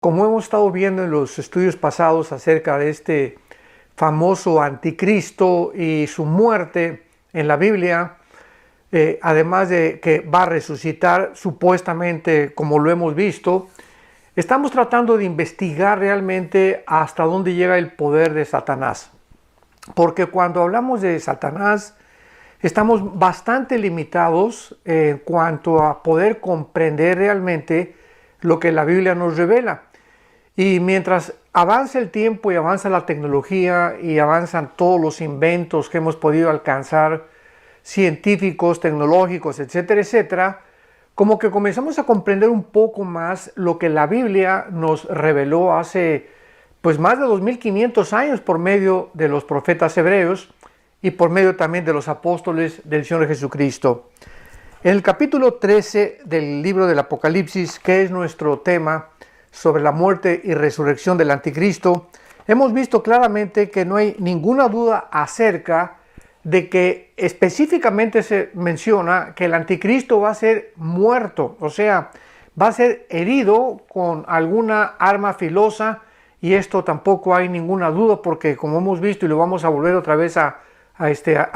Como hemos estado viendo en los estudios pasados acerca de este famoso anticristo y su muerte en la Biblia, además de que va a resucitar supuestamente como lo hemos visto, estamos tratando de investigar realmente hasta dónde llega el poder de Satanás. Porque cuando hablamos de Satanás, estamos bastante limitados en cuanto a poder comprender realmente lo que la Biblia nos revela. Y mientras avanza el tiempo y avanza la tecnología y avanzan todos los inventos que hemos podido alcanzar, científicos, tecnológicos, etcétera, etcétera, como que comenzamos a comprender un poco más lo que la Biblia nos reveló hace pues más de 2500 años por medio de los profetas hebreos y por medio también de los apóstoles del Señor Jesucristo. En el capítulo 13 del libro del Apocalipsis, que es nuestro tema sobre la muerte y resurrección del anticristo, hemos visto claramente que no hay ninguna duda acerca de que específicamente se menciona que el anticristo va a ser muerto, o sea, va a ser herido con alguna arma filosa, y esto tampoco hay ninguna duda porque, como hemos visto y lo vamos a volver otra vez a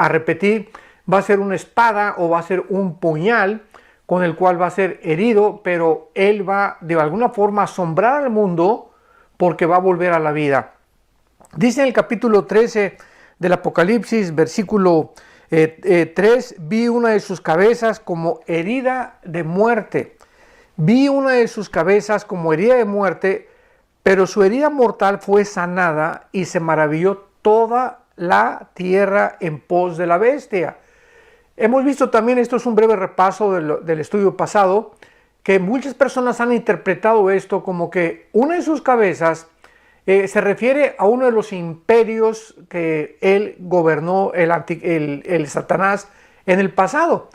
repetir, va a ser una espada o va a ser un puñal con el cual va a ser herido, pero él va de alguna forma a asombrar al mundo porque va a volver a la vida. Dice en el capítulo 13 del Apocalipsis, versículo 3, vi una de sus cabezas como herida de muerte. Vi una de sus cabezas como herida de muerte, pero su herida mortal fue sanada y se maravilló toda la tierra en pos de la bestia. Hemos visto también, esto es un breve repaso del estudio pasado, que muchas personas han interpretado esto como que una de sus cabezas se refiere a uno de los imperios que él gobernó, el Satanás, en el pasado.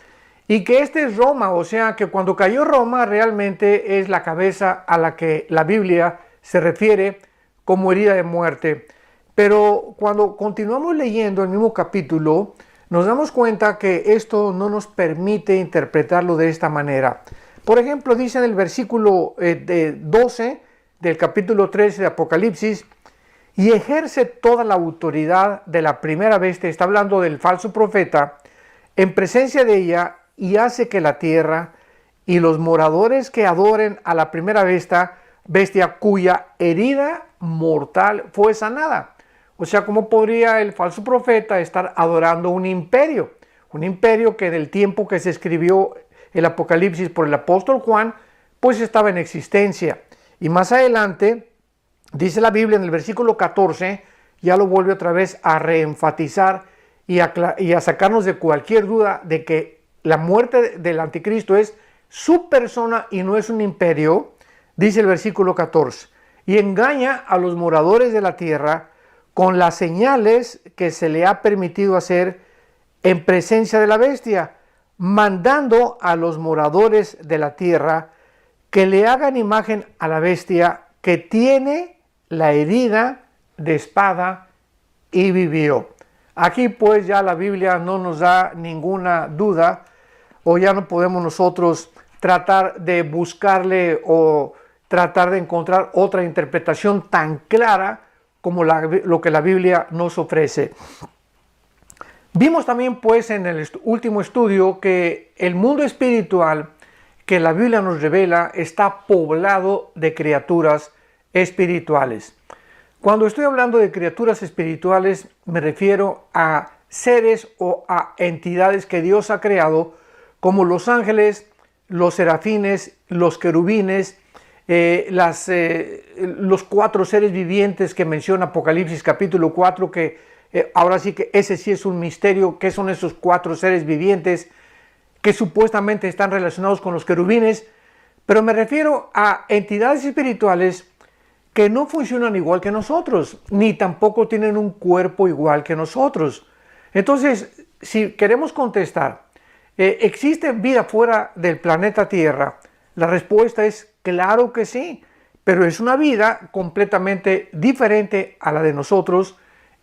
Y que este es Roma, o sea que cuando cayó Roma realmente es la cabeza a la que la Biblia se refiere como herida de muerte. Pero cuando continuamos leyendo el mismo capítulo, nos damos cuenta que esto no nos permite interpretarlo de esta manera. Por ejemplo, dice en el versículo 12 del capítulo 13 de Apocalipsis, y ejerce toda la autoridad de la primera bestia, está hablando del falso profeta, en presencia de ella, y hace que la tierra y los moradores que adoren a la primera bestia cuya herida mortal fue sanada. O sea, ¿cómo podría el falso profeta estar adorando un imperio? Un imperio que en el tiempo que se escribió el Apocalipsis por el apóstol Juan, pues estaba en existencia. Y más adelante, dice la Biblia en el versículo 14, ya lo vuelve otra vez a reenfatizar y a sacarnos de cualquier duda de que la muerte del anticristo es su persona y no es un imperio. Dice el versículo 14, y engaña a los moradores de la tierra con las señales que se le ha permitido hacer en presencia de la bestia, mandando a los moradores de la tierra que le hagan imagen a la bestia que tiene la herida de espada y vivió. Aquí pues ya la Biblia no nos da ninguna duda, o ya no podemos nosotros tratar de buscarle o tratar de encontrar otra interpretación tan clara como lo que la Biblia nos ofrece. Vimos también pues en el último estudio que el mundo espiritual que la Biblia nos revela está poblado de criaturas espirituales. Cuando estoy hablando de criaturas espirituales me refiero a seres o a entidades que Dios ha creado como los ángeles, los serafines, los querubines, los 4 seres vivientes que menciona Apocalipsis capítulo 4, que ahora sí que ese sí es un misterio, ¿qué son esos 4 seres vivientes que supuestamente están relacionados con los querubines? Pero me refiero a entidades espirituales que no funcionan igual que nosotros, ni tampoco tienen un cuerpo igual que nosotros. Entonces, si queremos contestar, ¿existe vida fuera del planeta Tierra? La respuesta es claro que sí, pero es una vida completamente diferente a la de nosotros,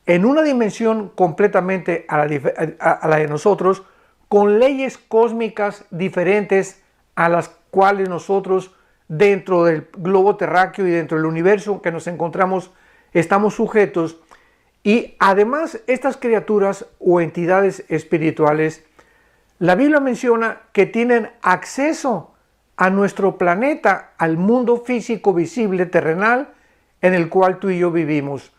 en una dimensión completamente a la de nosotros, con leyes cósmicas diferentes a las cuales nosotros dentro del globo terráqueo y dentro del universo que nos encontramos, estamos sujetos. Y además estas criaturas o entidades espirituales, la Biblia menciona que tienen acceso a nuestro planeta, al mundo físico visible terrenal en el cual tú y yo vivimos.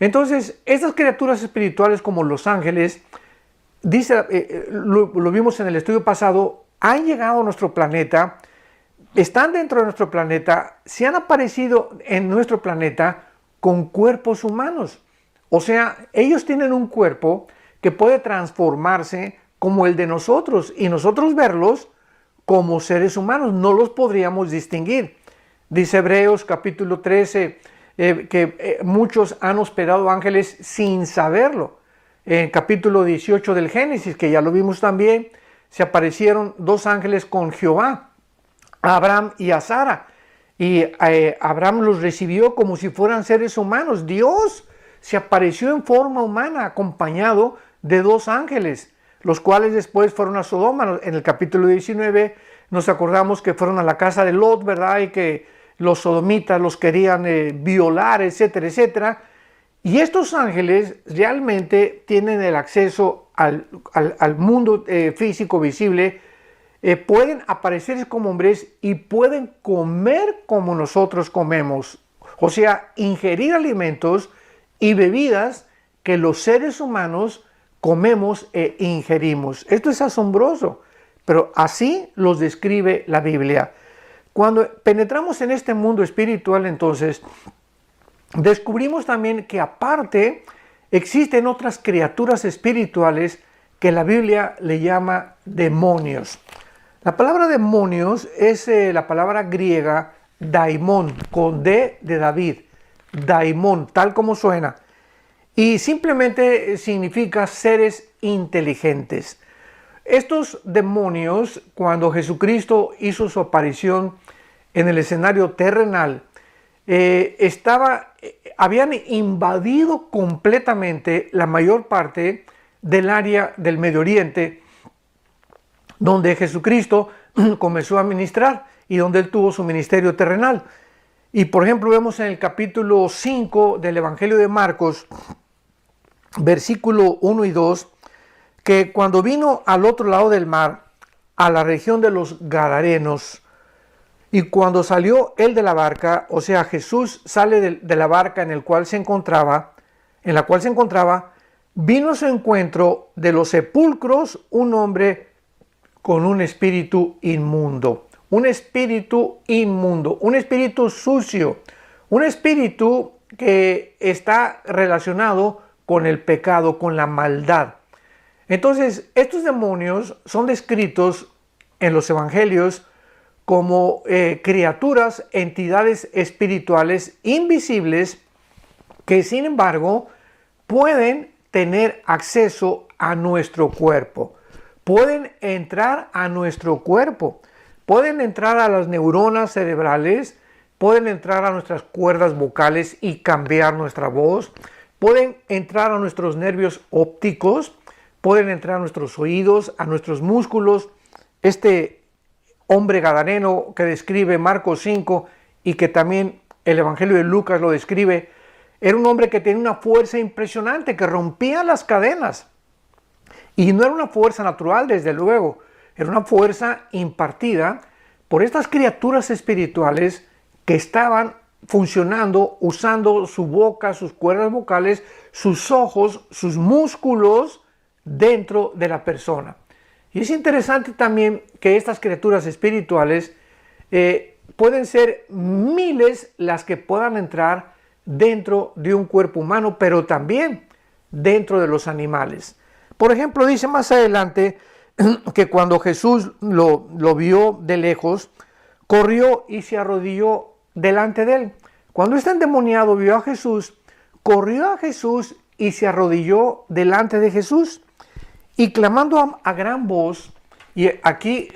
Entonces, estas criaturas espirituales como los ángeles, dice, lo vimos en el estudio pasado, han llegado a nuestro planeta, están dentro de nuestro planeta, se han aparecido en nuestro planeta con cuerpos humanos. O sea, ellos tienen un cuerpo que puede transformarse como el de nosotros y nosotros verlos como seres humanos, no los podríamos distinguir. Dice Hebreos capítulo 13 que muchos han hospedado ángeles sin saberlo. En capítulo 18 del Génesis, que ya lo vimos también, se aparecieron dos ángeles con Jehová, a Abraham y a Sara. Y Abraham los recibió como si fueran seres humanos. Dios se apareció en forma humana acompañado de dos ángeles, los cuales después fueron a Sodoma. En el capítulo 19 nos acordamos que fueron a la casa de Lot, ¿verdad? Y que los sodomitas los querían violar, etcétera, etcétera. Y estos ángeles realmente tienen el acceso al mundo físico visible, pueden aparecer como hombres y pueden comer como nosotros comemos. O sea, ingerir alimentos y bebidas que los seres humanos comemos e ingerimos. Esto es asombroso, pero así los describe la Biblia. Cuando penetramos en este mundo espiritual, entonces, descubrimos también que aparte existen otras criaturas espirituales que la Biblia le llama demonios. La palabra demonios es la palabra griega daimon, con D de David, daimon, tal como suena. Y simplemente significa seres inteligentes. Estos demonios, cuando Jesucristo hizo su aparición en el escenario terrenal, habían invadido completamente la mayor parte del área del Medio Oriente, donde Jesucristo comenzó a ministrar y donde él tuvo su ministerio terrenal. Y por ejemplo vemos en el capítulo 5 del Evangelio de Marcos, versículo 1 y 2, que cuando vino al otro lado del mar, a la región de los Gadarenos, y cuando salió él de la barca, o sea, Jesús sale de la barca en la cual se encontraba, vino a su encuentro de los sepulcros un hombre con un espíritu inmundo, un espíritu sucio, un espíritu que está relacionado con el pecado, con la maldad. Entonces, estos demonios son descritos en los evangelios como criaturas, entidades espirituales invisibles que sin embargo pueden tener acceso a nuestro cuerpo, pueden entrar a nuestro cuerpo, pueden entrar a las neuronas cerebrales, pueden entrar a nuestras cuerdas vocales y cambiar nuestra voz, pueden entrar a nuestros nervios ópticos, pueden entrar a nuestros oídos, a nuestros músculos. Este hombre gadareno que describe Marcos 5 y que también el Evangelio de Lucas lo describe, era un hombre que tenía una fuerza impresionante, que rompía las cadenas. Y no era una fuerza natural, desde luego, era una fuerza impartida por estas criaturas espirituales que estaban funcionando, usando su boca, sus cuerdas vocales, sus ojos, sus músculos dentro de la persona. Y es interesante también que estas criaturas espirituales pueden ser miles las que puedan entrar dentro de un cuerpo humano, pero también dentro de los animales. Por ejemplo, dice más adelante que cuando Jesús lo vio de lejos, corrió y se arrodilló delante de él. Cuando este endemoniado vio a Jesús, corrió a Jesús y se arrodilló delante de Jesús. Y clamando a gran voz, y aquí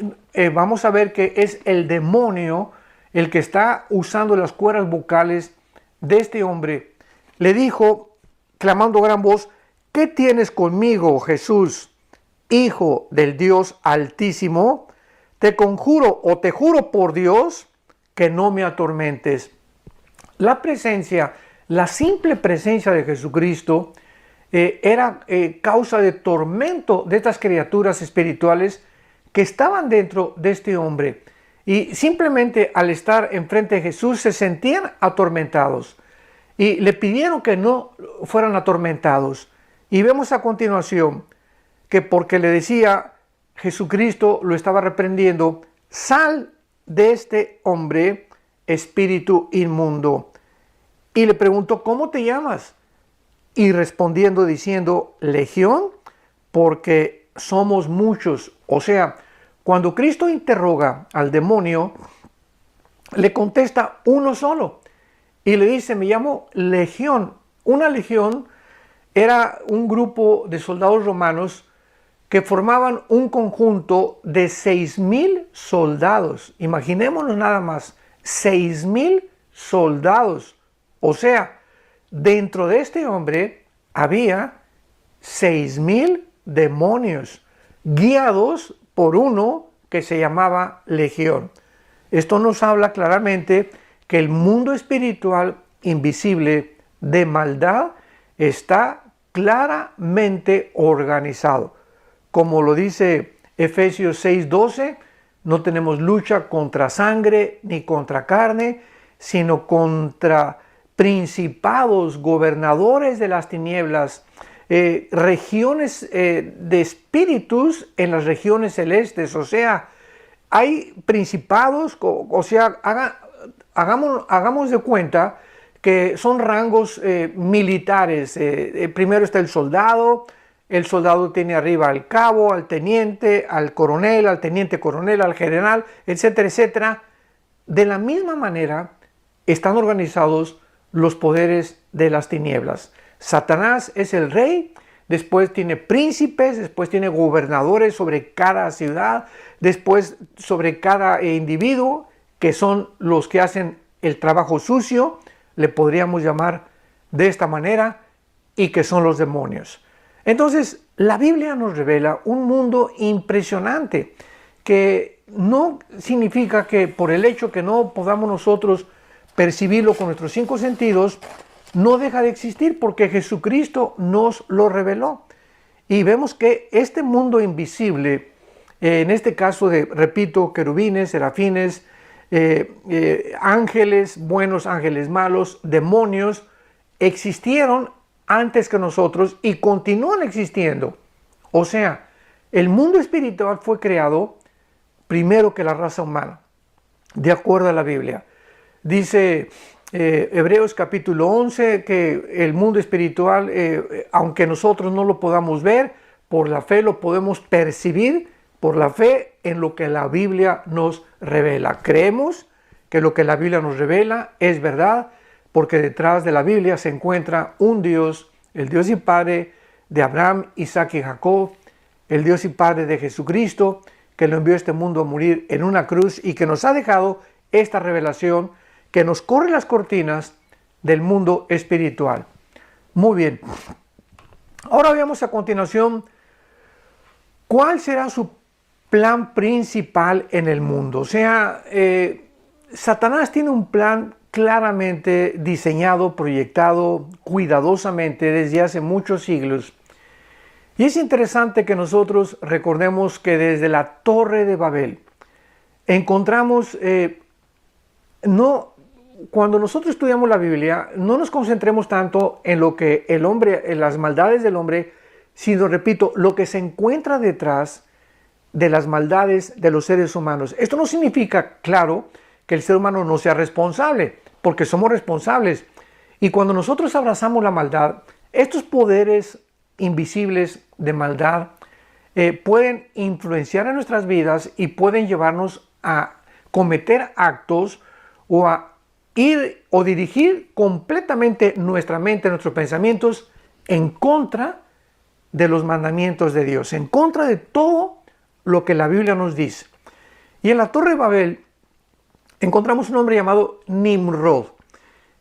vamos a ver que es el demonio el que está usando las cuerdas vocales de este hombre, le dijo, clamando a gran voz, ¿qué tienes conmigo, Jesús, Hijo del Dios Altísimo? Te conjuro o te juro por Dios que no me atormentes. La presencia, la simple presencia de Jesucristo era causa de tormento de estas criaturas espirituales que estaban dentro de este hombre. Y simplemente al estar enfrente de Jesús se sentían atormentados. Y le pidieron que no fueran atormentados. Y vemos a continuación que porque le decía, Jesucristo lo estaba reprendiendo, sal de este hombre, espíritu inmundo. Y le preguntó, ¿cómo te llamas? Y respondiendo diciendo, Legión, porque somos muchos. O sea, cuando Cristo interroga al demonio, le contesta uno solo. Y le dice, me llamo Legión. Una legión era un grupo de soldados romanos que formaban un conjunto de 6,000 soldados. Imaginémonos nada más, 6,000 soldados. O sea, dentro de este hombre había 6,000 demonios, guiados por uno que se llamaba Legión. Esto nos habla claramente que el mundo espiritual invisible de maldad está claramente organizado. Como lo dice Efesios 6:12, no tenemos lucha contra sangre ni contra carne, sino contra principados, gobernadores de las tinieblas, regiones de espíritus en las regiones celestes. O sea, hay principados, o sea, hagamos de cuenta que son rangos militares. Primero está el soldado tiene arriba al cabo, al teniente, al coronel, al teniente coronel, al general, etcétera, etcétera. De la misma manera están organizados los poderes de las tinieblas. Satanás es el rey, después tiene príncipes, después tiene gobernadores sobre cada ciudad, después sobre cada individuo, que son los que hacen el trabajo sucio, le podríamos llamar de esta manera, y que son los demonios. Entonces, la Biblia nos revela un mundo impresionante, que no significa que por el hecho que no podamos nosotros percibirlo con nuestros 5 sentidos, no deja de existir, porque Jesucristo nos lo reveló. Y vemos que este mundo invisible, en este caso de, repito, querubines, serafines, ángeles buenos, ángeles malos, demonios, existieron antes que nosotros y continúan existiendo. O sea, el mundo espiritual fue creado primero que la raza humana, de acuerdo a la Biblia. Dice Hebreos capítulo 11 que el mundo espiritual, aunque nosotros no lo podamos ver, por la fe lo podemos percibir, por la fe en lo que la Biblia nos revela. Creemos que lo que la Biblia nos revela es verdad, porque detrás de la Biblia se encuentra un Dios, el Dios y Padre de Abraham, Isaac y Jacob, el Dios y Padre de Jesucristo, que lo envió a este mundo a morir en una cruz y que nos ha dejado esta revelación que nos corre las cortinas del mundo espiritual. Muy bien. Ahora veamos a continuación cuál será su plan principal en el mundo. O sea, Satanás tiene un plan claramente diseñado, proyectado cuidadosamente desde hace muchos siglos. Y es interesante que nosotros recordemos que desde la Torre de Babel encontramos, cuando nosotros estudiamos la Biblia, no nos concentremos tanto en lo que el hombre, en las maldades del hombre, sino, repito, lo que se encuentra detrás de las maldades de los seres humanos. Esto no significa, claro, que el ser humano no sea responsable, porque somos responsables. Y cuando nosotros abrazamos la maldad, estos poderes invisibles de maldad pueden influenciar en nuestras vidas y pueden llevarnos a cometer actos o a ir o dirigir completamente nuestra mente, nuestros pensamientos en contra de los mandamientos de Dios, en contra de todo lo que la Biblia nos dice. Y en la Torre de Babel encontramos un hombre llamado Nimrod,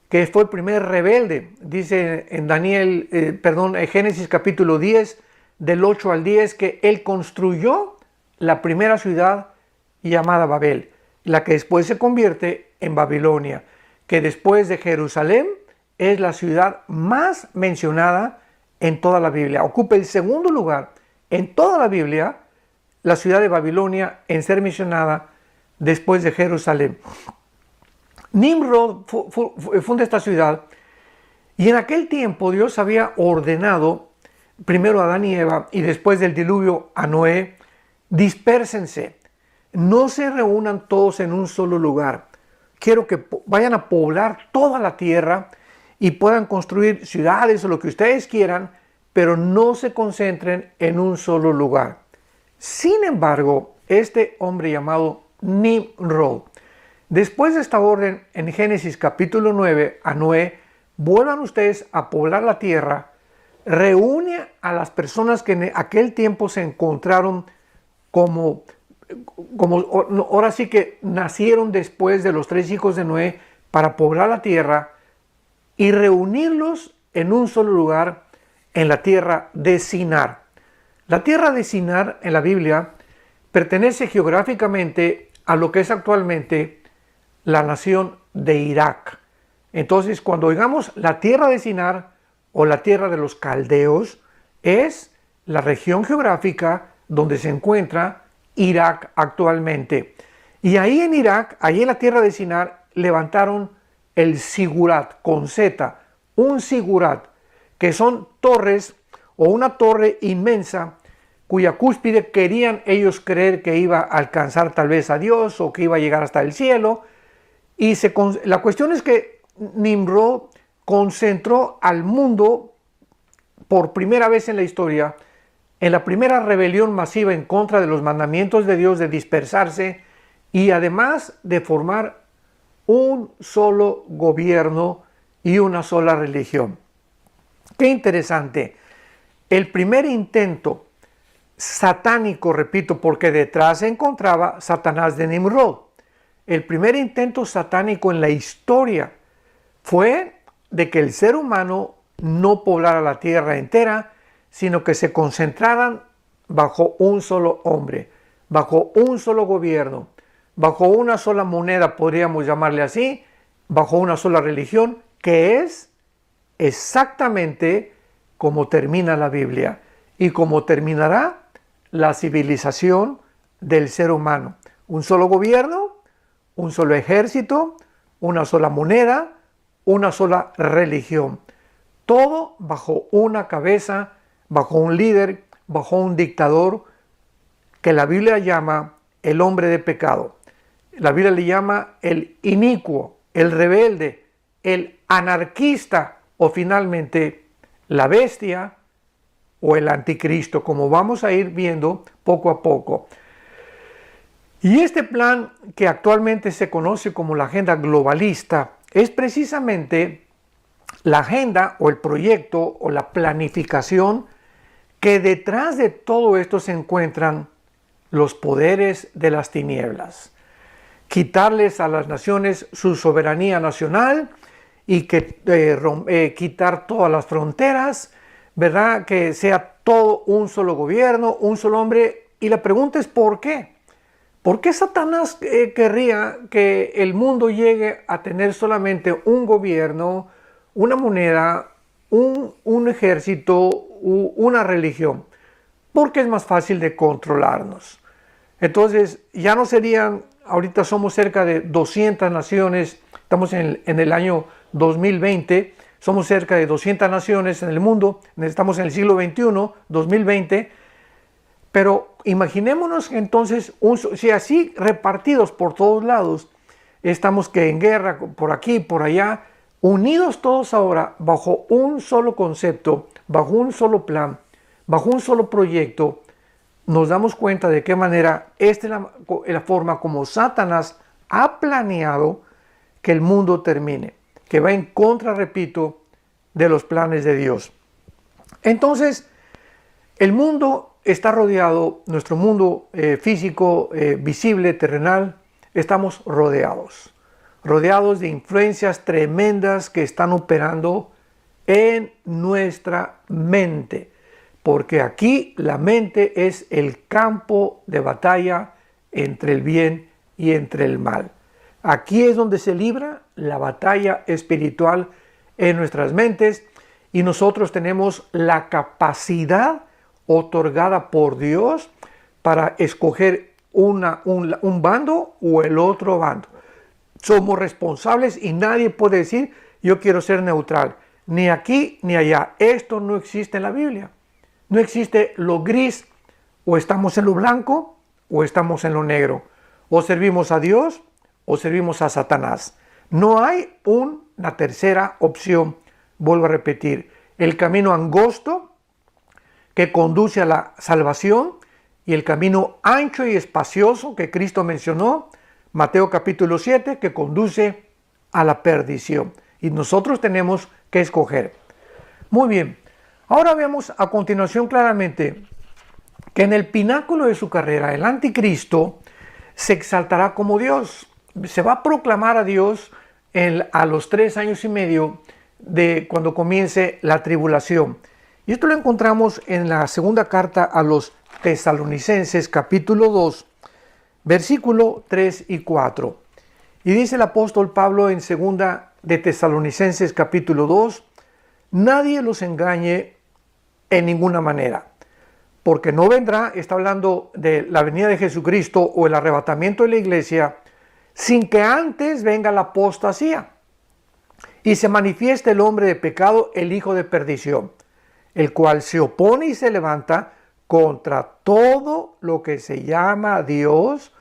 que fue el primer rebelde. Dice en Génesis capítulo 10, del 8 al 10, que él construyó la primera ciudad llamada Babel, la que después se convierte en Babilonia, que después de Jerusalén es la ciudad más mencionada en toda la Biblia. Ocupa el segundo lugar en toda la Biblia, la ciudad de Babilonia, en ser mencionada después de Jerusalén. Nimrod funda esta ciudad, y en aquel tiempo Dios había ordenado primero a Adán y Eva y después del diluvio a Noé: dispérsense, no se reúnan todos en un solo lugar. Quiero que vayan a poblar toda la tierra y puedan construir ciudades o lo que ustedes quieran, pero no se concentren en un solo lugar. Sin embargo, este hombre llamado Nimrod, después de esta orden en Génesis capítulo 9 a Noé: vuelvan ustedes a poblar la tierra, reúne a las personas que en aquel tiempo se encontraron como ahora sí que nacieron después de los 3 hijos de Noé, para poblar la tierra y reunirlos en un solo lugar en la tierra de Sinar. La tierra de Sinar en la Biblia pertenece geográficamente a lo que es actualmente la nación de Irak. Entonces, cuando oigamos la tierra de Sinar o la tierra de los caldeos, es la región geográfica donde se encuentra Irak actualmente. Y ahí en Irak, ahí en la tierra de Sinar, levantaron el Sigurat con Z, un Sigurat, que son torres o una torre inmensa cuya cúspide querían ellos creer que iba a alcanzar tal vez a Dios o que iba a llegar hasta el cielo. Y la cuestión es que Nimrod concentró al mundo por primera vez en la historia en la primera rebelión masiva en contra de los mandamientos de Dios de dispersarse y además de formar un solo gobierno y una sola religión. Qué interesante. El primer intento satánico, repito, porque detrás se encontraba Satanás de Nimrod. El primer intento satánico en la historia fue de que el ser humano no poblara la tierra entera, sino que se concentraran bajo un solo hombre, bajo un solo gobierno, bajo una sola moneda, podríamos llamarle así, bajo una sola religión, que es exactamente como termina la Biblia y como terminará la civilización del ser humano. Un solo gobierno, un solo ejército, una sola moneda, una sola religión. Todo bajo una cabeza, bajo un líder, bajo un dictador que la Biblia llama el hombre de pecado. La Biblia le llama el inicuo, el rebelde, el anarquista o finalmente la bestia o el anticristo, como vamos a ir viendo poco a poco. Y este plan, que actualmente se conoce como la agenda globalista, es precisamente la agenda o el proyecto o la planificación que detrás de todo esto se encuentran los poderes de las tinieblas. Quitarles a las naciones su soberanía nacional y quitar todas las fronteras, ¿verdad? Que sea todo un solo gobierno, un solo hombre. Y la pregunta es ¿por qué? ¿Por qué Satanás querría que el mundo llegue a tener solamente un gobierno, una moneda, un ejército, una religión? Porque es más fácil de controlarnos. Entonces ya no serían, ahorita somos cerca de 200 naciones, estamos en el año 2020, somos cerca de 200 naciones en el mundo, estamos en el siglo XXI, 2020, pero imaginémonos entonces, si así repartidos por todos lados, estamos que en guerra por aquí, por allá, unidos todos ahora bajo un solo concepto, bajo un solo plan, bajo un solo proyecto, nos damos cuenta de qué manera esta es la forma como Satanás ha planeado que el mundo termine, que va en contra, repito, de los planes de Dios. Entonces, el mundo está rodeado, nuestro mundo físico, visible, terrenal, estamos rodeados de influencias tremendas que están operando en nuestra mente. Porque aquí la mente es el campo de batalla entre el bien y entre el mal. Aquí es donde se libra la batalla espiritual en nuestras mentes y nosotros tenemos la capacidad otorgada por Dios para escoger un bando o el otro bando. Somos responsables y nadie puede decir yo quiero ser neutral, ni aquí ni allá. Esto no existe en la Biblia. No existe lo gris, o estamos en lo blanco o estamos en lo negro. O servimos a Dios o servimos a Satanás. No hay una tercera opción. Vuelvo a repetir, el camino angosto que conduce a la salvación y el camino ancho y espacioso que Cristo mencionó, Mateo capítulo 7, que conduce a la perdición. Y nosotros tenemos que escoger. Muy bien, ahora vemos a continuación claramente que en el pináculo de su carrera, el anticristo se exaltará como Dios. Se va a proclamar a Dios a los 3 años y medio de cuando comience la tribulación. Y esto lo encontramos en la segunda carta a los Tesalonicenses, capítulo 2, versículo 3 y 4. Y dice el apóstol Pablo en segunda de Tesalonicenses, capítulo 2, nadie los engañe en ninguna manera, porque no vendrá, está hablando de la venida de Jesucristo o el arrebatamiento de la iglesia, sin que antes venga la apostasía y se manifieste el hombre de pecado, el hijo de perdición, el cual se opone y se levanta contra todo lo que se llama Dios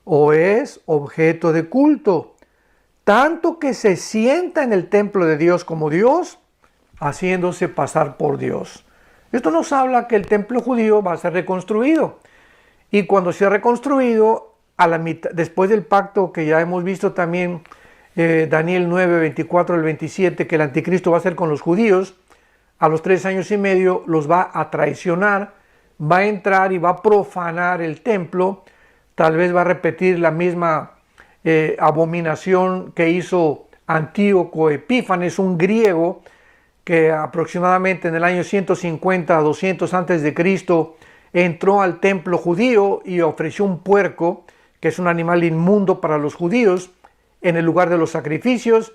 o es objeto de culto, tanto que se sienta en el templo de Dios como Dios, haciéndose pasar por Dios. Esto nos habla que el templo judío va a ser reconstruido, y cuando sea reconstruido, a la mitad, después del pacto que ya hemos visto también, Daniel 9, 24 al 27, que el anticristo va a hacer con los judíos, a los 3 años y medio los va a traicionar, va a entrar y va a profanar el templo, tal vez va a repetir la misma abominación que hizo Antíoco Epífanes, un griego que aproximadamente en el año 150 a 200 antes de Cristo entró al templo judío y ofreció un puerco, que es un animal inmundo para los judíos, en el lugar de los sacrificios.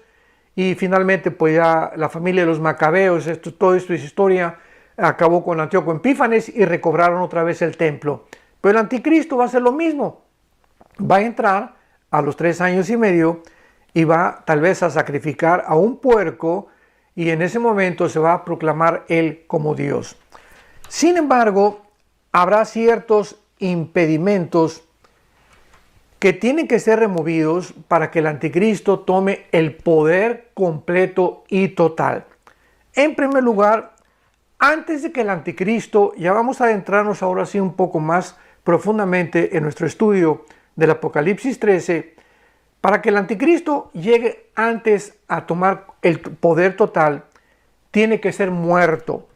Y finalmente pues ya la familia de los macabeos, todo esto es historia, acabó con Antíoco Epífanes y recobraron otra vez el templo. Pero el anticristo va a hacer lo mismo, va a entrar a los 3 años y medio y va tal vez a sacrificar a un puerco, y en ese momento se va a proclamar él como Dios. Sin embargo, habrá ciertos impedimentos que tienen que ser removidos para que el anticristo tome el poder completo y total. En primer lugar, antes de que el anticristo, ya vamos a adentrarnos ahora sí un poco más profundamente en nuestro estudio del Apocalipsis 13, para que el anticristo llegue antes a tomar el poder total, tiene que ser muerto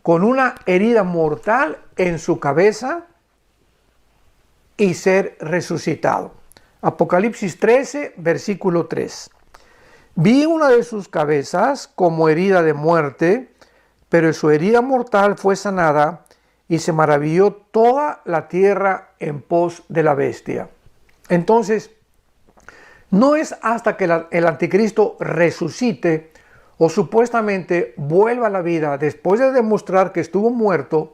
con una herida mortal en su cabeza y ser resucitado. Apocalipsis 13, versículo 3. Vi una de sus cabezas como herida de muerte, pero su herida mortal fue sanada, y se maravilló toda la tierra en pos de la bestia. Entonces, no es hasta que el anticristo resucite o supuestamente vuelva a la vida después de demostrar que estuvo muerto,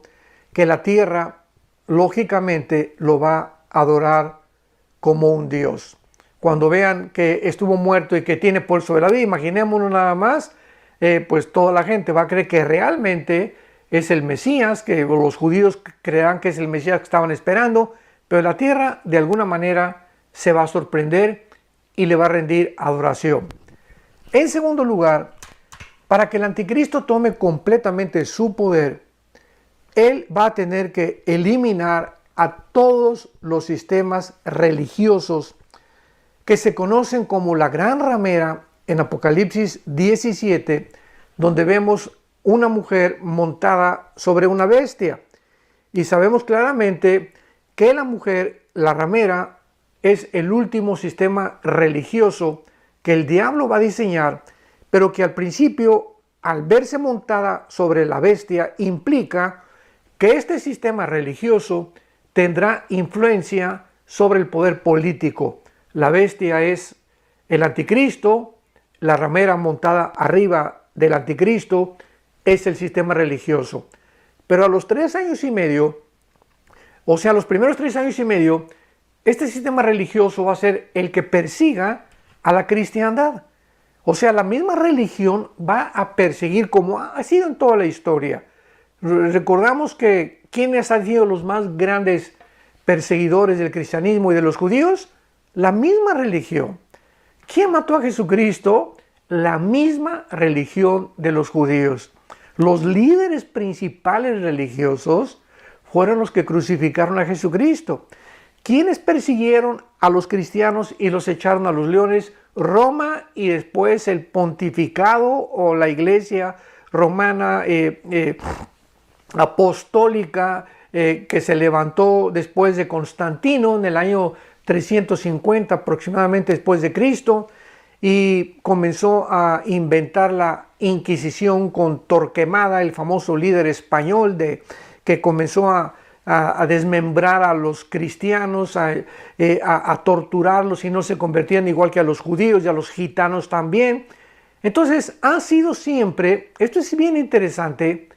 que la tierra lógicamente lo va a adorar como un Dios. Cuando vean que estuvo muerto y que tiene pulso de la vida, imaginémonos nada más, pues toda la gente va a creer que realmente es el Mesías, que los judíos crean que es el Mesías que estaban esperando, pero la tierra de alguna manera se va a sorprender y le va a rendir adoración. En segundo lugar, para que el anticristo tome completamente su poder, él va a tener que eliminar a todos los sistemas religiosos que se conocen como la gran ramera en Apocalipsis 17, donde vemos una mujer montada sobre una bestia. Y sabemos claramente que la mujer, la ramera, es el último sistema religioso que el diablo va a diseñar, pero que al principio, al verse montada sobre la bestia, implica que este sistema religioso tendrá influencia sobre el poder político. La bestia es el anticristo, la ramera montada arriba del anticristo, es el sistema religioso. Pero a los 3 años y medio, o sea, los primeros 3 años y medio, este sistema religioso va a ser el que persiga a la cristiandad. O sea, la misma religión va a perseguir, como ha sido en toda la historia. Recordamos que ¿quiénes han sido los más grandes perseguidores del cristianismo y de los judíos? La misma religión. ¿Quién mató a Jesucristo? La misma religión de los judíos. Los líderes principales religiosos fueron los que crucificaron a Jesucristo. ¿Quiénes persiguieron a los cristianos y los echaron a los leones? Roma, y después el pontificado o la iglesia romana apostólica que se levantó después de Constantino en el año 350 aproximadamente después de Cristo, y comenzó a inventar la Inquisición con Torquemada, el famoso líder español que comenzó a desmembrar a los cristianos, a torturarlos y no se convertían igual que a los judíos y a los gitanos también. Entonces ha sido siempre, esto es bien interesante,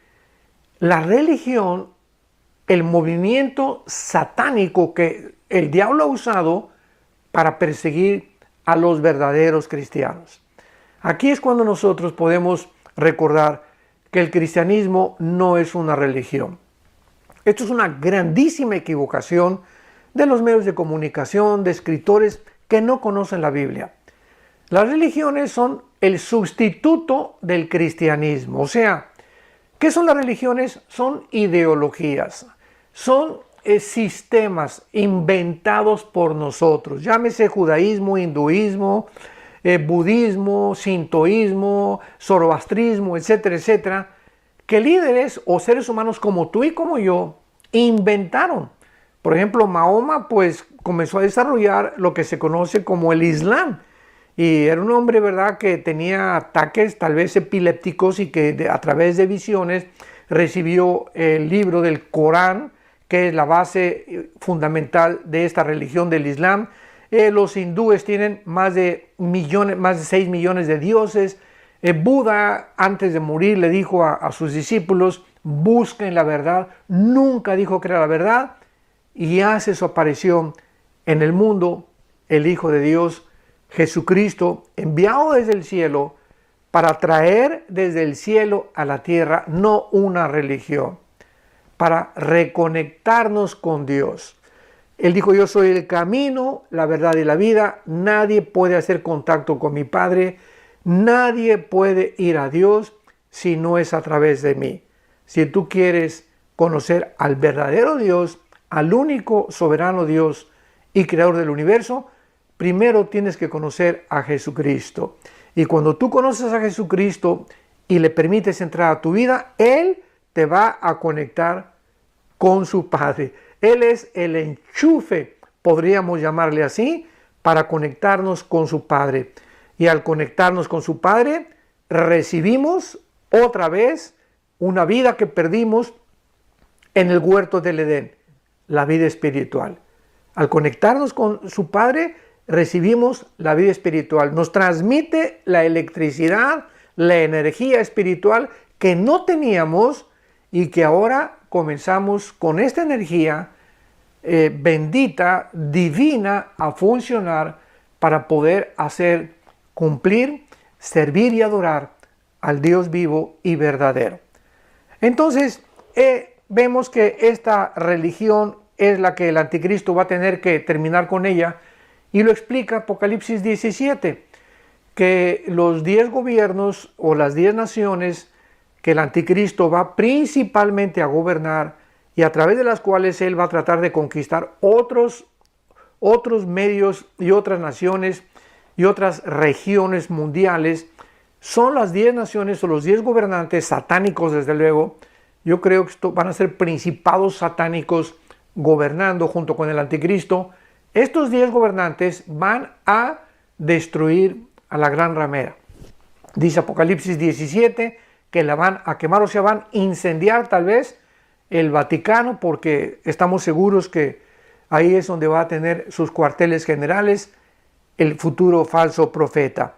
la religión, el movimiento satánico que el diablo ha usado para perseguir a los verdaderos cristianos. Aquí es cuando nosotros podemos recordar que el cristianismo no es una religión. Esto es una grandísima equivocación de los medios de comunicación, de escritores que no conocen la Biblia. Las religiones son el sustituto del cristianismo. O sea, ¿qué son las religiones? Son ideologías, son sistemas inventados por nosotros. Llámese judaísmo, hinduismo, budismo, sintoísmo, zoroastrismo, etcétera, etcétera, que líderes o seres humanos como tú y como yo inventaron. Por ejemplo, Mahoma pues comenzó a desarrollar lo que se conoce como el Islam. Y era un hombre, ¿verdad?, que tenía ataques tal vez epilépticos y que a través de visiones recibió el libro del Corán, que es la base fundamental de esta religión del Islam. Los hindúes tienen más de 6 millones de dioses. Buda, antes de morir, le dijo a sus discípulos: busquen la verdad. Nunca dijo que era la verdad. Y hace su aparición en el mundo el Hijo de Dios, Jesucristo, enviado desde el cielo para traer desde el cielo a la tierra, no una religión, para reconectarnos con Dios. Él dijo: yo soy el camino, la verdad y la vida. Nadie puede hacer contacto con mi Padre. Nadie puede ir a Dios si no es a través de mí. Si tú quieres conocer al verdadero Dios, al único soberano Dios y creador del universo, primero tienes que conocer a Jesucristo. Y cuando tú conoces a Jesucristo y le permites entrar a tu vida, Él te va a conectar con su Padre. Él es el enchufe, podríamos llamarle así, para conectarnos con su Padre. Y al conectarnos con su Padre, recibimos otra vez una vida que perdimos en el huerto del Edén, la vida espiritual. Al conectarnos con su Padre, recibimos la vida espiritual. Nos transmite la electricidad, la energía espiritual que no teníamos y que ahora comenzamos con esta energía bendita, divina, a funcionar para poder cumplir, servir y adorar al Dios vivo y verdadero. Entonces, vemos que esta religión es la que el anticristo va a tener que terminar con ella, y lo explica Apocalipsis 17, que los 10 gobiernos o las 10 naciones que el anticristo va principalmente a gobernar y a través de las cuales él va a tratar de conquistar otros medios y otras naciones y otras regiones mundiales, son las 10 naciones o los 10 gobernantes satánicos, desde luego. Yo creo que van a ser principados satánicos gobernando junto con el anticristo. Estos 10 gobernantes van a destruir a la gran ramera. Dice Apocalipsis 17 que la van a quemar, o sea, van a incendiar tal vez el Vaticano, porque estamos seguros que ahí es donde va a tener sus cuarteles generales. el futuro falso profeta.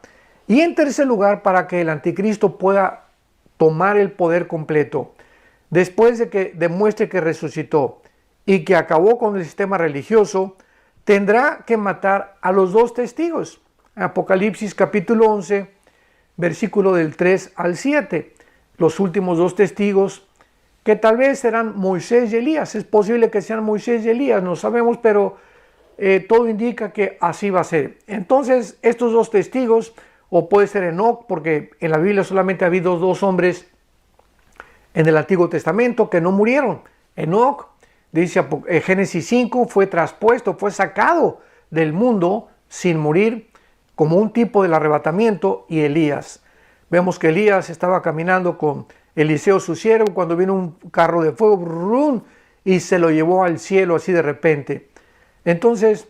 Y en tercer lugar, para que el anticristo pueda tomar el poder completo, después de que demuestre que resucitó y que acabó con el sistema religioso, tendrá que matar a los dos testigos. Apocalipsis capítulo 11, versículo del 3 al 7. Los últimos dos testigos, que tal vez serán Moisés y Elías. Es posible que sean Moisés y Elías, no sabemos, pero todo indica que así va a ser. Entonces, estos dos testigos, o puede ser Enoc, porque en la Biblia solamente ha habido dos hombres en el Antiguo Testamento que no murieron. Enoc, dice Génesis 5, fue traspuesto, fue sacado del mundo sin morir, como un tipo del arrebatamiento. Y Elías, vemos que Elías estaba caminando con Eliseo su siervo cuando vino un carro de fuego, ¡brum!, y se lo llevó al cielo así de repente. Entonces,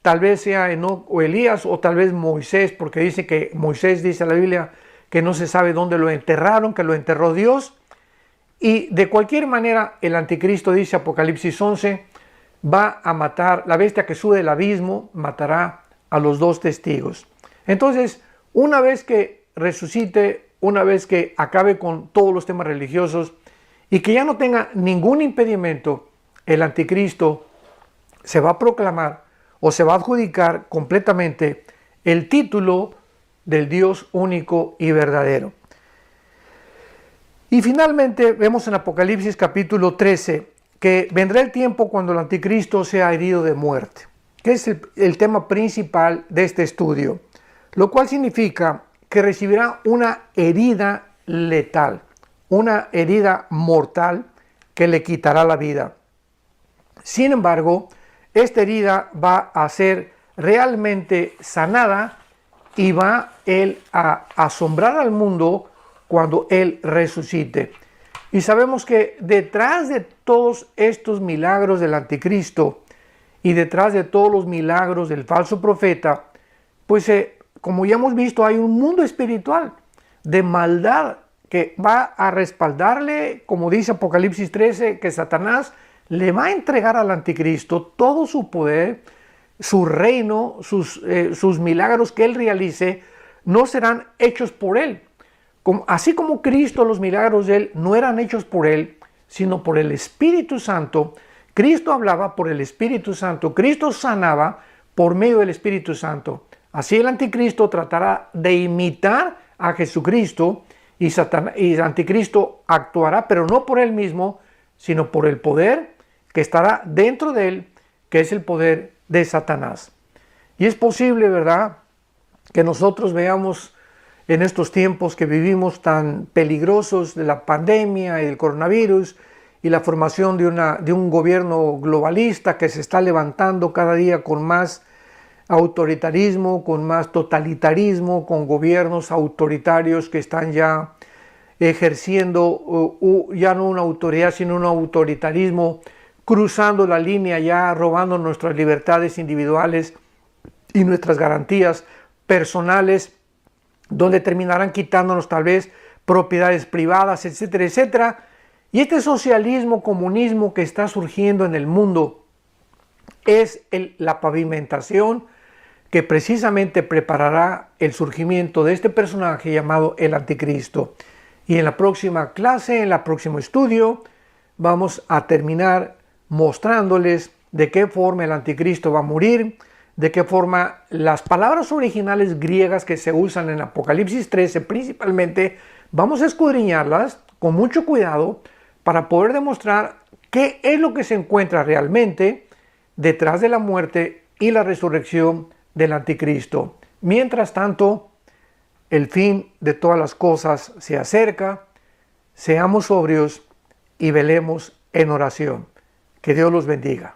tal vez sea Enoc o Elías, o tal vez Moisés, porque dice que Moisés, dice la Biblia, que no se sabe dónde lo enterraron, que lo enterró Dios. Y de cualquier manera, el anticristo, dice Apocalipsis 11, va a matar, la bestia que sube del abismo matará a los dos testigos. Entonces, una vez que resucite, una vez que acabe con todos los temas religiosos y que ya no tenga ningún impedimento, el anticristo se va a proclamar o se va a adjudicar completamente el título del Dios único y verdadero. Y finalmente vemos en Apocalipsis capítulo 13 que vendrá el tiempo cuando el anticristo sea herido de muerte, que es el tema principal de este estudio, lo cual significa que recibirá una herida letal, una herida mortal que le quitará la vida. Sin embargo, esta herida va a ser realmente sanada y va él a asombrar al mundo cuando él resucite. Y sabemos que detrás de todos estos milagros del anticristo y detrás de todos los milagros del falso profeta, pues como ya hemos visto, hay un mundo espiritual de maldad que va a respaldarle, como dice Apocalipsis 13, que Satanás le va a entregar al anticristo todo su poder, su reino, sus milagros que él realice, no serán hechos por él. Así como Cristo, los milagros de él no eran hechos por él, sino por el Espíritu Santo. Cristo hablaba por el Espíritu Santo. Cristo sanaba por medio del Espíritu Santo. Así el anticristo tratará de imitar a Jesucristo y el anticristo actuará, pero no por él mismo, sino por el poder que estará dentro de él, que es el poder de Satanás. Y es posible, ¿verdad?, que nosotros veamos en estos tiempos que vivimos tan peligrosos de la pandemia y del coronavirus y la formación de un gobierno globalista que se está levantando cada día con más autoritarismo, con más totalitarismo, con gobiernos autoritarios que están ya ejerciendo ya no una autoridad, sino un autoritarismo, cruzando la línea, ya robando nuestras libertades individuales y nuestras garantías personales, donde terminarán quitándonos tal vez propiedades privadas, etcétera, etcétera. Y este socialismo, comunismo que está surgiendo en el mundo es la pavimentación que precisamente preparará el surgimiento de este personaje llamado el anticristo. Y en la próxima clase, en el próximo estudio, vamos a terminar mostrándoles de qué forma el anticristo va a morir, de qué forma las palabras originales griegas que se usan en Apocalipsis 13 principalmente, vamos a escudriñarlas con mucho cuidado para poder demostrar qué es lo que se encuentra realmente detrás de la muerte y la resurrección del anticristo. Mientras tanto, el fin de todas las cosas se acerca. Seamos sobrios y velemos en oración. Que Dios los bendiga.